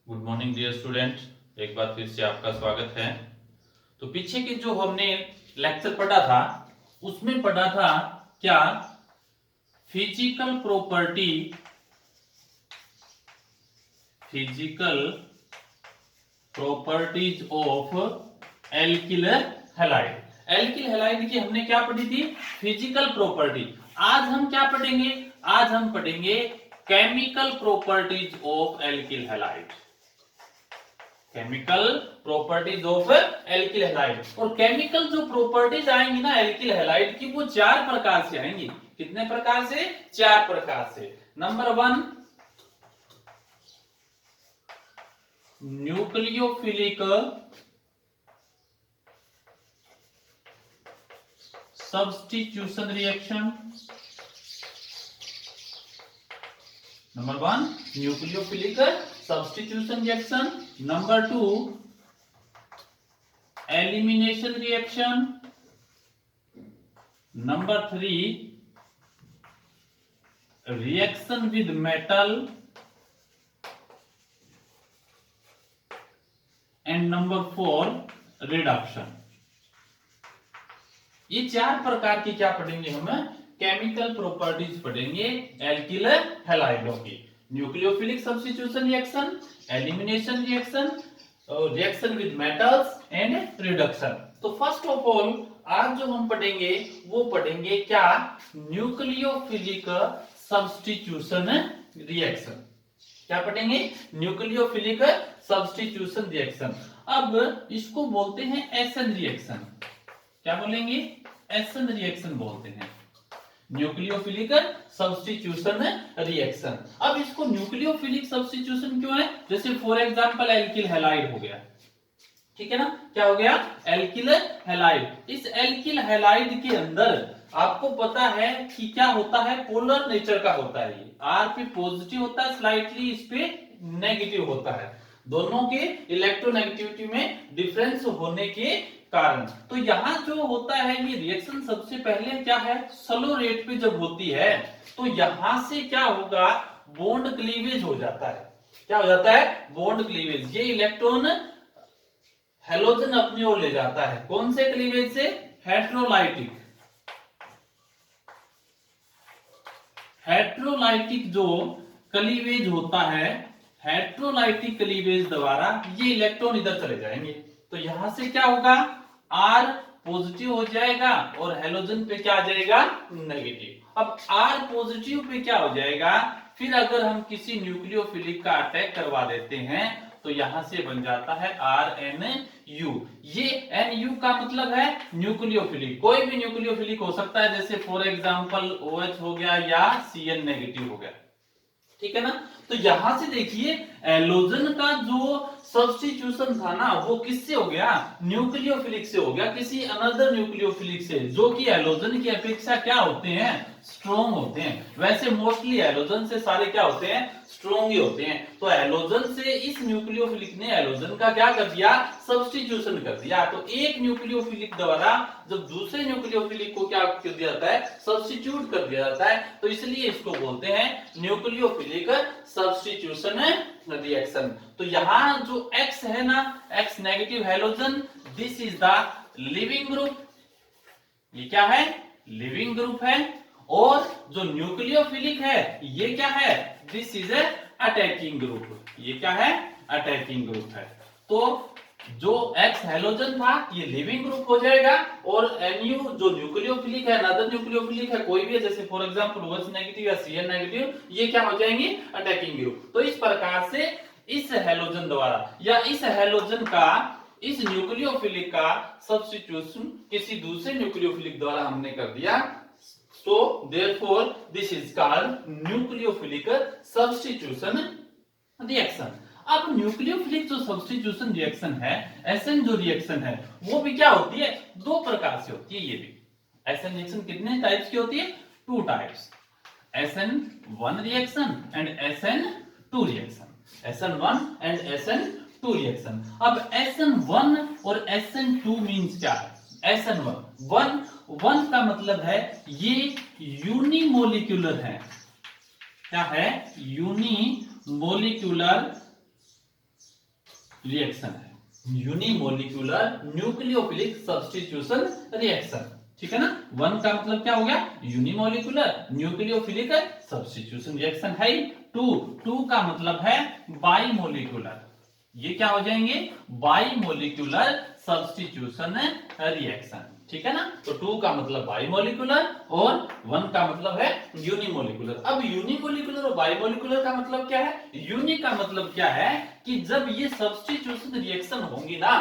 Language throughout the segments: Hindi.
Good morning dear student. एक बार फिर से आपका स्वागत है। तो पीछे के जो हमने लेक्चर पढ़ा था उसमें पढ़ा था क्या, physical property, physical properties of alkyl halide. Alkyl halide की हमने क्या पढ़ी थी? Physical property. आज हम क्या पढ़ेंगे? आज हम पढ़ेंगे chemical properties of alkyl halide. Chemical properties of alkyl halide. और केमिकल जो प्रॉपर्टीज आएंगी ना एल्किल हैलाइड की, वो चार प्रकार से आएंगी। कितने प्रकार से? चार प्रकार से। Number 1, nucleophilic substitution reaction. Number 1, nucleophilic substitution reaction. Number 2, elimination reaction. Number 3, reaction with metal. And number 4, reduction. ये चार प्रकार की क्या पढ़ेंगे हम? केमिकल प्रॉपर्टीज पढ़ेंगे एल्किल हैलाइडों की। Nucleophilic substitution reaction, elimination reaction, reaction with metals and reduction. तो फर्स्ट ऑफ ऑल आज जो हम पढ़ेंगे वो पढ़ेंगे क्या? Nucleophilic substitution reaction. क्या पढ़ेंगे? Nucleophilic substitution reaction. अब इसको बोलते हैं एसन रिएक्शन। क्या बोलेंगे? एसन रिएक्शन बोलते हैं, न्यूक्लियोफिलिक सब्स्टिट्यूशन रिएक्शन। अब इसको न्यूक्लियोफिलिक सब्स्टिट्यूशन क्यों है? जैसे फॉर एग्जांपल एल्किल हैलाइड हो गया, ठीक है ना? क्या हो गया? Alkyl halide. इस एल्किल हैलाइड के अंदर आपको पता है कि क्या होता है? पोलर नेचर का होता है। ये आर पे पॉजिटिव होता है, स्लाइटली इस पे नेगेटिव होता है। दोनों के इलेक्ट्रोनेगेटिविटी में डिफरेंस होने के कारण। तो यहां जो होता है ये रिएक्शन सबसे पहले क्या है? स्लो रेट पे जब होती है तो यहां से क्या होगा? बॉन्ड क्लीवेज हो जाता है। क्या हो जाता है? Bond cleavage. ये इलेक्ट्रॉन हैलोजन अपनी ओर ले जाता है। कौन से क्लीवेज से? हेट्रोलाइटिक। हेट्रोलाइटिक जो क्लीवेज होता है, हेट्रोलाइटिक क्लीवेज द्वारा ये इलेक्ट्रॉन इधर चले जाएंगे। तो यहां से क्या होगा? आर पॉजिटिव हो जाएगा और हेलोजन पे क्या आ जाएगा? नेगेटिव। अब आर पॉजिटिव पे क्या हो जाएगा? फिर अगर हम किसी न्यूक्लियोफिलिक का अटैक करवा देते हैं तो यहां से बन जाता है RNU। ये NU का मतलब है न्यूक्लियोफिलिक। कोई भी न्यूक्लियोफिलिक हो सकता है, जैसे फॉर एग्जांपल OH हो गया या Cn नेगेटिव हो गया, ठीक है ना? तो यहां से देखिए एलोजन का जो सब्स्टिट्यूशन था ना वो किससे हो गया? न्यूक्लियोफिलिक से हो गया, किसी अनदर न्यूक्लियोफिलिक से, जो कि एलोजन की अपेक्षा क्या होते हैं? स्ट्रॉन्ग होते हैं। वैसे मोस्टली एलोजन से सारे क्या होते हैं? स्ट्रॉन्ग ही होते हैं। तो एलोजन से इस न्यूक्लियोफिलिक ने एलोजन का क्या कर दिया? सब्स्टिट्यूशन कर दिया। तो एक न्यूक्लियोफिलिक द्वारा जब दूसरे न्यूक्लियोफिलिक को क्या कर दिया जाता है? सब्स्टिट्यूट कर दिया जाता है। तो इसलिए इसको बोलते हैं न्यूक्लियोफिलिक सब्स्टिट्यूशन रिएक्शन। तो यहां जो X है ना, X negative halogen, this is the leaving group. ये क्या है? लिविंग ग्रुप है। और जो न्यूक्लियोफिलिक है ये क्या है? This is a attacking group. ये क्या है? अटैकिंग ग्रुप है। तो जो X हैलोजन था ये लिविंग ग्रुप हो जाएगा, और NU जो न्यूक्लियोफिलिक है, अनदर न्यूक्लियोफिलिक है कोई भी है, जैसे फॉर एग्जांपल OH नेगेटिव या Cn नेगेटिव, ये क्या हो जाएंगे? Attacking group. तो इस प्रकार से इस हैलोजन द्वारा या इस हैलोजन का इस न्यूक्लियोफिलिक का सब्स्टिट्यूशन किसी दूसरे न्यूक्लियोफिलिक द्वारा हमने कर दिया। So therefore this is called nucleophilic substitution reaction। अब न्यूक्लियोफिलिक जो सब्स्टिट्यूशन रिएक्शन है, एसएन जो रिएक्शन है, वो भी क्या होती है? दो प्रकार से होती है। ये भी एसएन रिएक्शन कितने टाइप्स की होती है? 2 types, SN1 reaction and SN2 reaction. SN1 and SN2 reaction. अब SN1 और SN2 मींस क्या है? SN1 वन का मतलब है ये यूनिमोलिक्यूलर है। क्या है? यूनिमोलिक्यूलर रिएक्शन है, यूनिमोलिकुलर न्यूक्लियोफिलिक सब्स्टिट्यूशन रिएक्शन। ठीक है ना, 1 का मतलब क्या हो गया, यूनिमोलिकुलर न्यूक्लियोफिलिक सब्स्टिट्यूशन रिएक्शन है। 2 का मतलब है बाइमोलिकुलर, ये क्या हो जाएंगे, बाइमोलिकुलर सब्स्टिट्यूशन रिएक्शन। ठीक है ना, तो 2 का मतलब बाइमोलिकुलर और 1 का मतलब है यूनिमोलिकुलर। अब यूनिमोलिकुलर और बाइमोलिकुलर का मतलब क्या है, यूनि का मतलब क्या है कि जब ये सब्स्टिट्यूशन रिएक्शन होंगी ना,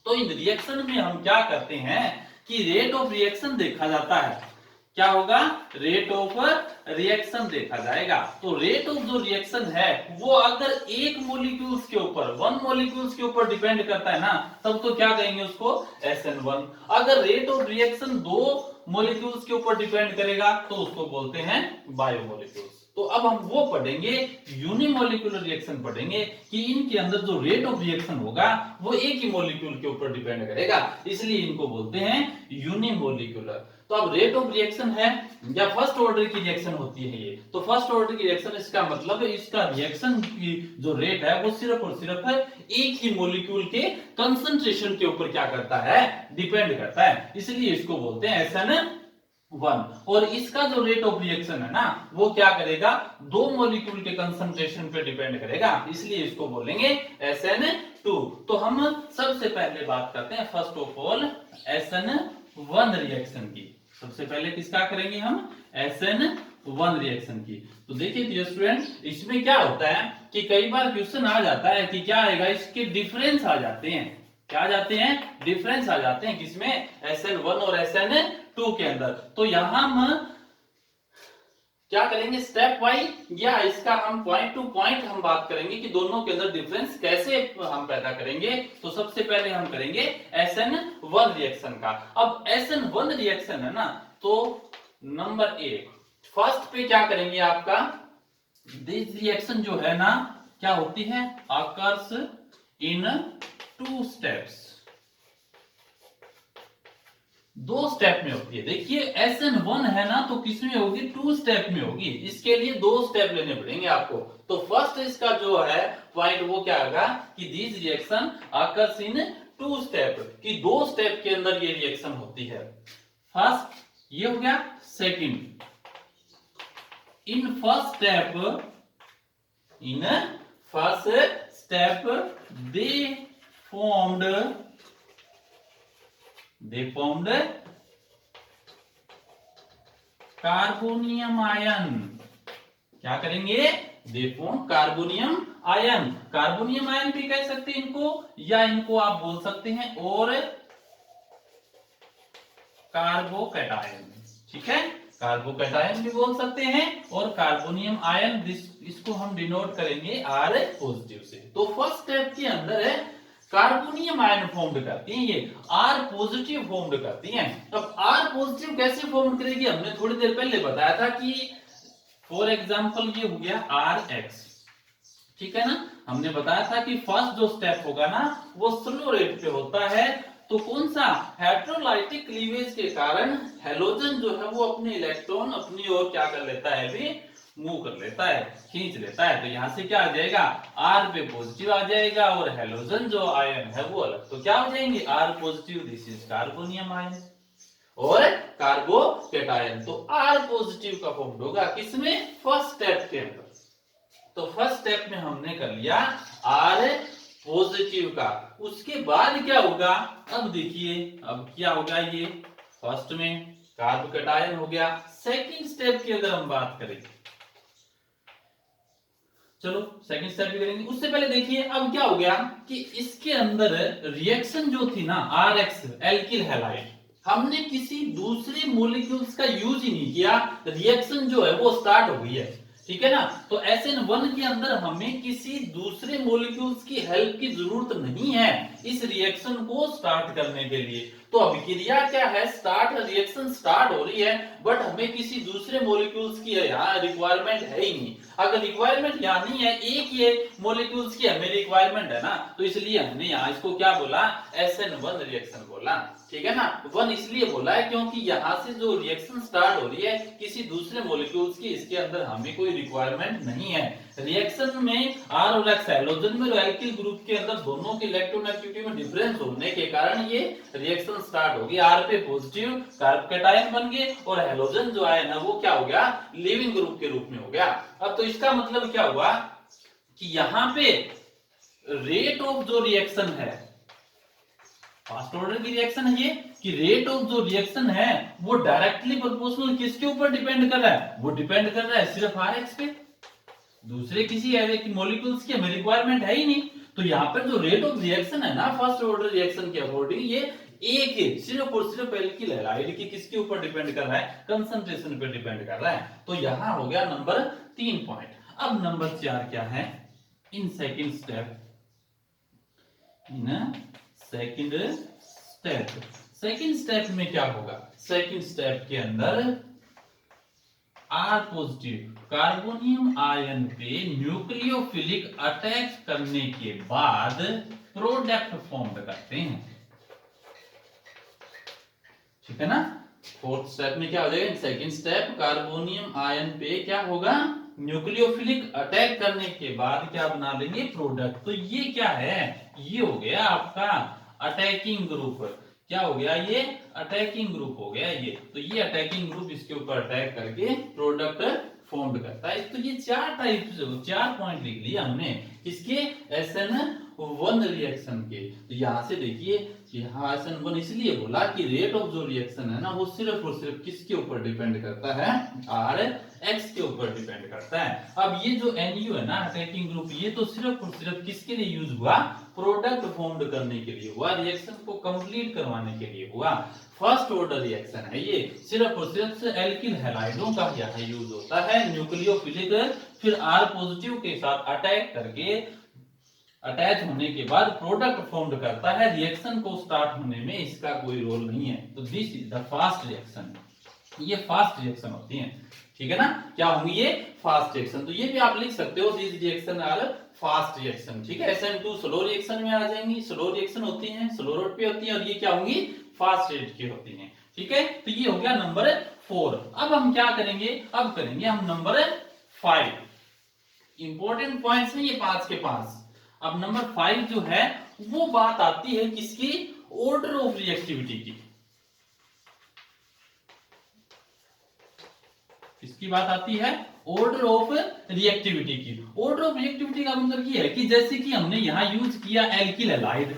तो इन रिएक्शन में हम क्या करते हैं कि रेट ऑफ रिएक्शन देखा जाता है। क्या होगा, रेट ऑफ रिएक्शन देखा जाएगा। तो रेट ऑफ जो रिएक्शन है वो अगर एक मॉलिक्यूल्स के ऊपर, 1 मॉलिक्यूल्स के ऊपर डिपेंड करता है ना, तब तो क्या कहेंगे उसको, SN1। अगर रेट ऑफ रिएक्शन 2 मॉलिक्यूल्स के ऊपर डिपेंड करेगा तो उसको बोलते हैं बायोमोलिक्यूल्स। तो अब हम वो पढ़ेंगे, यूनिमोलिकुलर रिएक्शन पढ़ेंगे कि इनके अंदर जो रेट ऑफ रिएक्शन होगा वो एक ही मॉलिक्यूल के ऊपर डिपेंड करेगा, इसलिए इनको बोलते हैं यूनिमोलिकुलर। तो अब रेट ऑफ रिएक्शन है या फर्स्ट ऑर्डर की रिएक्शन होती है ये, तो फर्स्ट ऑर्डर की रिएक्शन इसका मतलब है इसका रिएक्शन की जो रेट है वो सिर्फ और सिर्फ एक ही मॉलिक्यूल के कंसंट्रेशन के ऊपर क्या करता है, डिपेंड करता है, इसलिए इसको बोलते हैं SN1। और इसका जो रेट ऑफ रिएक्शन है ना वो क्या करेगा, 2 मॉलिक्यूल के कंसंट्रेशन पे डिपेंड करेगा, इसलिए इसको बोलेंगे SN2। तो हम सबसे पहले बात करते हैं first of all SN1 reaction की। सबसे पहले किसका करेंगे हम, SN1 रिएक्शन की। तो देखिए डियर स्टूडेंट, इसमें क्या होता है कि कई बार क्वेश्चन आ जाता है कि क्या आएगा, इसके डिफरेंस आ जाते हैं। क्या आ जाते हैं, डिफरेंस आ जाते हैं किसमें, SN1 और SN2 के अंदर। तो यहां हम क्या करेंगे, स्टेप वाइज या इसका हम पॉइंट टू पॉइंट हम बात करेंगे कि दोनों के अंदर डिफरेंस कैसे हम पैदा करेंगे। तो सबसे पहले हम करेंगे SN1 रिएक्शन का। अब SN1 रिएक्शन है ना, तो नंबर 1 फर्स्ट पे क्या करेंगे आपका, दिस रिएक्शन जो है ना क्या होती है, अकर्स इन 2 स्टेप्स, 2 स्टेप में होती है। देखिए SN1 है ना, तो किसमें होगी, 2 स्टेप में होगी, इसके लिए 2 स्टेप लेने पड़ेंगे आपको। तो फर्स्ट इसका जो है पॉइंट वो क्या होगा कि this reaction occurs in 2 step, कि 2 स्टेप के अंदर ये रिएक्शन होती है। फर्स्ट ये हो गया, second in first step they formed carbonium ion. क्या करेंगे, they formed carbonium ion. Carbonium ion भी कह सकते हैं इनको, या इनको आप बोल सकते हैं और कार्बोकैटायन। ठीक है, कार्बोकैटायन भी बोल सकते हैं और कार्बोनियम आयन, इसको हम डिनोट करेंगे R पॉजिटिव से। तो फर्स्ट स्टेप के अंदर है कार्बोनियम आयन फॉर्म करती हैं, ये R पॉजिटिव फॉर्म करती हैं। अब R पॉजिटिव कैसे फॉर्म करेगी, हमने थोड़ी देर पहले बताया था कि फॉर एग्जांपल ये हो गया RX। ठीक है ना, हमने बताया था कि फर्स्ट जो स्टेप होगा ना वो स्लो रेट पे होता है। तो कौन सा, हेटेरोलाइटिक क्लीवेज के कारण हैलोजन जो है वो अपने इलेक्ट्रॉन अपनी ओर क्या कर लेता है, भी मूव कर लेता है, खींच लेता है। तो यहां से क्या आ जाएगा, R पे पॉजिटिव आ जाएगा और हैलोजन जो आयन है वो अलग। तो क्या हो जाएंगे, R positive, this is carbonium ion, और कार्बोकैटायन। तो R पॉजिटिव का फॉर्म होगा किसमें, फर्स्ट स्टेप के अंदर। तो फर्स्ट स्टेप में हमने कर लिया R पॉजिटिव का। उसके बाद क्या होगा, अब देखिए अब क्या होगा, ये फर्स्ट में कार्बोकैटायन हो गया। सेकंड स्टेप की अगर हम बात करें, चलो सेकंड स्टेप भी करेंगे, उससे पहले देखिए अब क्या हो गया कि इसके अंदर रिएक्शन जो थी ना RX एल्किल हैलाइड, हमने किसी दूसरे मॉलिक्यूल्स का यूज ही नहीं किया, रिएक्शन जो है वो स्टार्ट हो गई है। ठीक है ना, तो SN1 के अंदर हमें किसी दूसरे मॉलिक्यूल्स की हेल्प की जरूरत नहीं है इस रिएक्शन को स्टार्ट करने के लिए। तो अभिक्रिया क्या है, स्टार्ट, रिएक्शन स्टार्ट हो रही है, बट हमें किसी दूसरे मॉलिक्यूल्स की यहाँ रिक्वायरमेंट है ही नहीं। अगर रिक्वायरमेंट यहाँ नहीं है, एक ये मॉलिक्यूल्स की हमें रिक्वायरमेंट है ना, तो इसलिए हमने यहाँ इसको क्या बोला, SN1 रिएक्शन बोला। ठीक है ना, 1 इसलिए बोला है क्योंकि यहाँ से जो रिएक्शन स्टार्ट हो रही है किसी दूसरे मॉलिक्यूल्स की, इसके अंदर हमें कोई रिक्वायरमेंट नहीं है रिएक्शन में R और X हैलोजन में और एल्किल ग्रुप के अंदर दोनों की इलेक्ट्रोनेगेटिविटी में डिफरेंस होने के कारण ये रिएक्शन स्टार्ट होगी। R पे पॉजिटिव कार्बोकेटायन बन गए और हैलोजन जो आयन है वो क्या हो गया, लिविंग ग्रुप के रूप में हो गया। अब तो इसका मतलब क्या हुआ कि यहां पे रेट ऑफ जो रिएक्शन है, फर्स्ट ऑर्डर की रिएक्शन है ये, कि रेट ऑफ जो रिएक्शन है वो डायरेक्टली प्रोपोर्शनल किसके ऊपर डिपेंड कर रहा है, वो डिपेंड कर रहा है सिर्फ Rx पे, दूसरे किसी की मॉलिक्यूल्स की हमें रिक्वायरमेंट है ही नहीं। तो यहाँ पर जो रेट ऑफ रिएक्शन है ना फर्स्ट ऑर्डर रिएक्शन के अकॉर्डिंग, ये एक ही सिर्फ और सिर्फ एल्किल हैलाइड की किसके ऊपर डिपेंड कर रहा है, कंसंट्रेशन पे डिपेंड कर रहा है। तो यहाँ हो गया नंबर 3 पॉइंट। अब नंबर 4 क्या है, in second step, second step में क्या होगा, सेकंड स्टेप के अंदर R पॉजिटिव कार्बोनियम आयन पे न्यूक्लियोफिलिक अटैक करने के बाद प्रोडक्ट फॉर्म करते हैं, ठीक है ना। फोर्थ स्टेप में क्या हो जाएगा, सेकंड स्टेप कार्बोनियम आयन पे क्या होगा, न्यूक्लियोफिलिक अटैक करने के बाद क्या बना लेंगे, प्रोडक्ट। तो ये क्या है, ये हो गया आपका अटैकिंग ग्रुप। क्या हो गया, ये अटैकिंग ग्रुप हो गया ये। तो ये अटैकिंग ग्रुप इसके ऊपर अटैक करके प्रोडक्ट फॉर्म करता है। तो ये 4 टाइप, 4 पॉइंट लिख लिया हमने किसके, SN1 रिएक्शन के। तो यहां से देखिए, यहाँ SN1 इसलिए बोला कि रेट ऑफ जो रिएक्शन है ना वो सिर्फ और सिर्फ किसके ऊपर डिपेंड करता है, Rx के ऊपर डिपेंड करता है। अब ये जो Nu है ना अटैकिंग ग्रुप, ये तो सिर्फ और सिर्फ किसके लिए यूज हुआ, प्रोडक्ट फॉर्म्ड करने के लिए हुआ, रिएक्शन को कंप्लीट करवाने के लिए हुआ। फर्स्ट ऑर्डर रिएक्शन है ये, सिर्फ और सिर्फ एल्किल हैलाइडों का यहाँ यूज होता है। न्यूक्लियोफिलिक फिर R पॉजिटिव के साथ अटैक करके, अटैच होने के बाद प्रोडक्ट फॉर्म्ड करता है। रिएक्शन को स्टार्ट होने में इसका कोई रोल नहीं है। तो this is the fast reaction, ये फास्ट रिएक्शन होती है, ठीक है ना। क्या होंगी ये, फास्ट रिएक्शन। तो ये भी आप लिख सकते हो, this reaction are fast reaction, ठीक है। SN2 स्लो रिएक्शन में आ जाएंगी, स्लो रिएक्शन होती है, स्लो रेट पे होती है, और ये क्या होंगी, फास्ट रेट की होती हैं, ठीक है। तो ये हो गया नंबर 4। अब हम क्या करेंगे, अब करेंगे हम नंबर 5। इंपॉर्टेंट पॉइंट्स हैं ये 5 के 5। अब नंबर 5 जो है वो बात आती है किसकी, ऑर्डर ऑफ रिएक्टिविटी की। किसकी बात आती है, ऑर्डर ऑफ रिएक्टिविटी की। ऑर्डर ऑफ रिएक्टिविटी का मतलब ये है कि जैसे कि हमने यहां यूज किया एल्किल हैलाइड,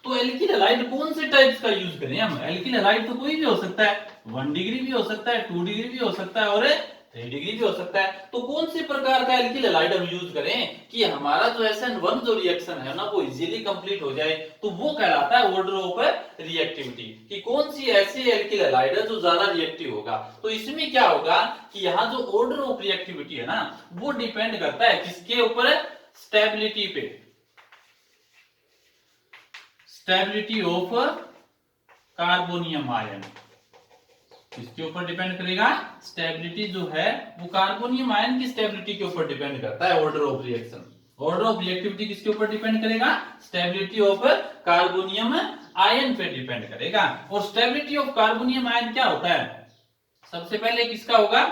तो एल्किल हैलाइड कौन से टाइप्स का यूज करें हम। एल्किल हैलाइड तो कोई भी हो सकता है, 1 डिग्री भी हो सकता है, 2 डिग्री भी हो सकता है और 3 डिग्री भी हो सकता है। तो कौन से प्रकार का एल्किल हैलाइड हम यूज करें कि हमारा जो SN1 जो रिएक्शन है ना वो इजीली कंप्लीट हो जाए, तो वो कहलाता है ऑर्डर ऑफ रिएक्टिविटी। कि कौन सी ऐसी एल्किल हैलाइड है जो ज्यादा रिएक्टिव होगा। तो इसमें क्या होगा कि यहाँ जो ऑर्डर ऑफ रिएक्टिविटी है ना वो डिपेंड करता है किसके ऊपर, स्टेबिलिटी पे, स्टेबिलिटी ऑफ कार्बोनियम आयन। किसके ऊपर डिपेंड करेगा, स्टेबिलिटी जो है वो कार्बोनियम आयन की स्टेबिलिटी के ऊपर डिपेंड करता है। Order of reaction, order of reactivity किसके ऊपर डिपेंड करेगा, स्टेबिलिटी ऑफ कार्बोनियम आयन पे डिपेंड करेगा। और स्टेबिलिटी ऑफ कार्बोनियम आयन क्या होता है, सबसे पहले किसका होगा,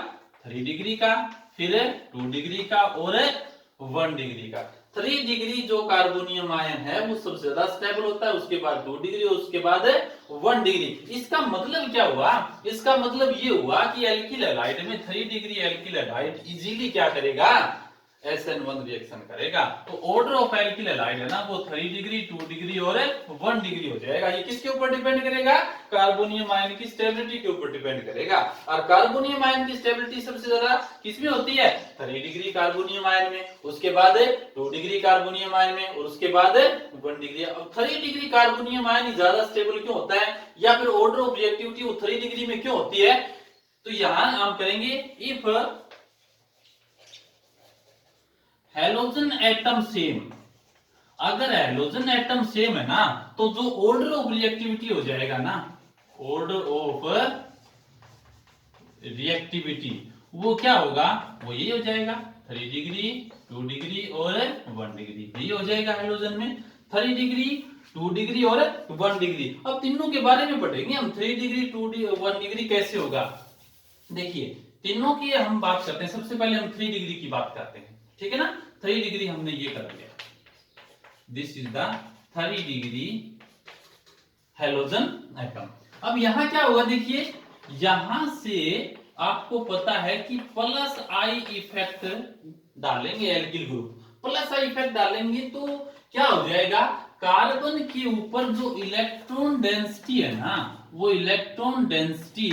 3 डिग्री का, फिर 2 डिग्री का और 1 डिग्री का। 3 डिग्री जो कार्बोनियम आयन है वो सबसे ज्यादा स्टेबल होता है, उसके बाद 2 डिग्री और उसके बाद 1 डिग्री। इसका मतलब क्या हुआ, इसका मतलब ये हुआ कि एल्किल हैलाइड में 3 डिग्री एल्किल हैलाइड इजीली क्या करेगा, SN1 रिएक्शन करेगा। तो ऑर्डर ऑफ एल्किल हैलाइड है ना वो 3 डिग्री, 2 डिग्री और 1 डिग्री हो जाएगा। ये किसके ऊपर डिपेंड करेगा, कार्बोनियम आयन की स्टेबिलिटी के ऊपर डिपेंड करेगा। और कार्बोनियम आयन की स्टेबिलिटी सबसे ज्यादा किसमें होती है, 3 डिग्री कार्बोनियम आयन में, उसके बाद 2 डिग्री कार्बोनियम आयन में और उसके बाद 1 डिग्री। अब 3 डिग्री कार्बोनियम आयन ज्यादा स्टेबल क्यों होता है, या फिर ऑर्डर ऑफ रिएक्टिविटी वो 3 डिग्री में क्यों होती है। तो यहां हम करेंगे इफ हैलोजन एटम सेम, अगर हैलोजन एटम सेम है ना तो जो ऑर्डर ऑफ रिएक्टिविटी हो जाएगा ना, ऑर्डर ऑफ रिएक्टिविटी वो क्या होगा, वो ये हो जाएगा 3 डिग्री, 2 डिग्री और 1 डिग्री। ये हो जाएगा हैलोजन में 3 डिग्री, 2 डिग्री और 1 डिग्री। अब तीनों के बारे में पढ़ेंगे हम, 3 डिग्री, 2 डिग्री, 1 डिग्री कैसे होगा। देखिए तीनों की हम बात करते हैं, सबसे पहले हम 3 डिग्री की बात करते हैं। ठीक है ना, 3 डिग्री हमने ये कर लिया, this is the 3 degree halogen atom. अब यहां क्या होगा देखिए, यहां से आपको पता है कि प्लस आई इफेक्ट डालेंगे alkyl group, plus I effect डालेंगे तो क्या हो जाएगा, कार्बन के ऊपर जो इलेक्ट्रॉन डेंसिटी है ना, वो इलेक्ट्रॉन डेंसिटी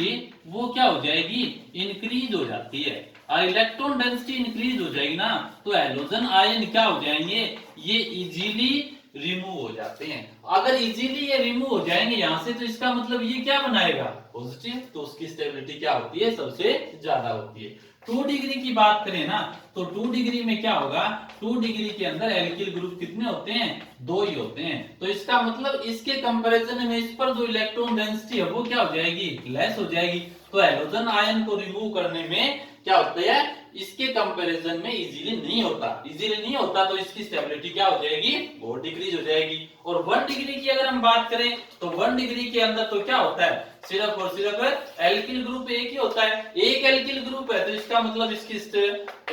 वो क्या हो जाएगी, इंक्रीज हो जाती है। और इलेक्ट्रॉन डेंसिटी इंक्रीज हो जाएगी ना, तो हैलोजन आयन क्या हो जाएंगे, ये इजीली रिमूव हो जाते हैं। अगर इजीली ये रिमूव हो जाएंगे यहां से, तो इसका मतलब ये क्या बनाएगा, पॉजिटिव, तो उसकी स्टेबिलिटी क्या होती है, सबसे ज्यादा होती है। 2 डिग्री की बात करें ना, तो 2 डिग्री में क्या होगा, 2 डिग्री के अंदर एल्किल ग्रुप कितने होते हैं, 2 ही होते हैं। तो इसका मतलब इसके कंपैरिजन में इस पर जो इलेक्ट्रॉन डेंसिटी है वो क्या हो जाएगी, लेस हो जाएगी। तो हैलोजन आयन को रिमूव करने में क्या होता है, इसके कंपैरिजन में इजीली नहीं होता, इजीली नहीं होता, तो इसकी स्टेबिलिटी क्या हो जाएगी, बहुत डिक्रीज हो जाएगी। और 1 डिग्री की अगर हम बात करें, तो 1 डिग्री के अंदर तो क्या होता है, सिर्फ और सिर्फ एल्किल ग्रुप एक ही होता है, एक एल्किल ग्रुप है, तो इसका मतलब इसकी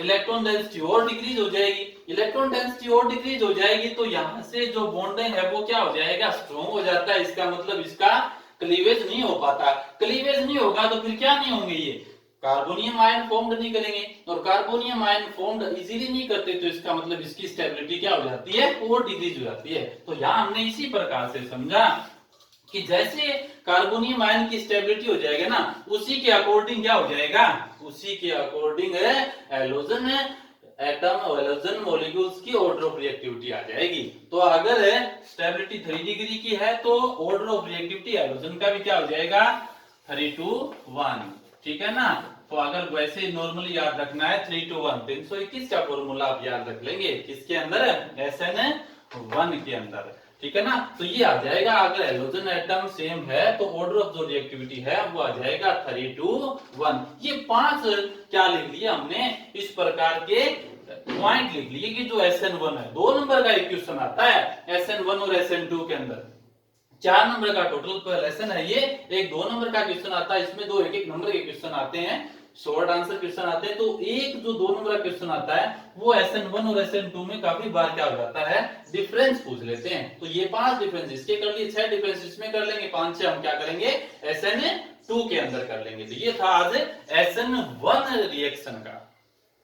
इलेक्ट्रॉन डेंसिटी और डिक्रीज हो जाएगी। इलेक्ट्रॉन डेंसिटी और डिक्रीज हो जाएगी तो यहाँ से जो बॉन्डिंग है वो क्या हो जाएगा, स्ट्रॉन्ग हो जाता है। इसका मतलब इसका क्लीवेज नहीं हो पाता, क्लीवेज नहीं होगा तो फिर क्या नहीं होंगे, ये कार्बोनियम आयन फॉर्म्ड नहीं करेंगे, और कार्बोनियम आयन फॉर्म्ड इजीली नहीं करते, तो इसका मतलब इसकी स्टेबिलिटी क्या हो जाती है, और डिक्रीज हो जाती है। तो यहाँ हमने इसी प्रकार से समझा कि जैसे कार्बोनियम आयन की स्टेबिलिटी हो जाएगा ना, उसी के अकॉर्डिंग क्या हो जाएगा, उसी के अकॉर्डिंग हैलोजन एटम और हैलोजन मॉलिक्यूल्स की ऑर्डर ऑफ रिएक्टिविटी आ जाएगी। तो अगर स्टेबिलिटी 3 डिग्री की है तो ऑर्डर ऑफ रिएक्टिविटी हैलोजन का भी क्या हो जाएगा, 3 to 1, ठीक है ना। तो अगर वैसे नॉर्मली याद रखना है 3 to 1, 321 का फॉर्मूला आप याद रख लेंगे, किसके अंदर, SN1 के अंदर, ठीक है ना। तो ये आ जाएगा, अगर हैलोजन एटम सेम है तो ऑर्डर ऑफ जो रिएक्टिविटी है वो आ जाएगा 3 to 1। ये 5 क्या लिख लिया हमने, इस प्रकार के पॉइंट लिख लिए कि जो SN1 है, 2 नंबर का इक्वेशन आता है SN1 और SN2 के अंदर, 4 नंबर का टोटल लेसन है ये, एक 2 नंबर का क्वेश्चन आता है, इसमें 2 एक नंबर के क्वेश्चन आते हैं, शॉर्ट आंसर क्वेश्चन आते हैं। तो एक जो 2 नंबर का क्वेश्चन आता है वो SN1 और SN2 में काफी बार क्या हो जाता है, डिफरेंस पूछ लेते हैं। तो ये 5 डिफरेंस इसके कर लिए, 6 डिफरेंस इसमें कर लेंगे, 5 से हम क्या करेंगे, SN2 के अंदर कर लेंगे। तो ये था आज SN1 रिएक्शन का।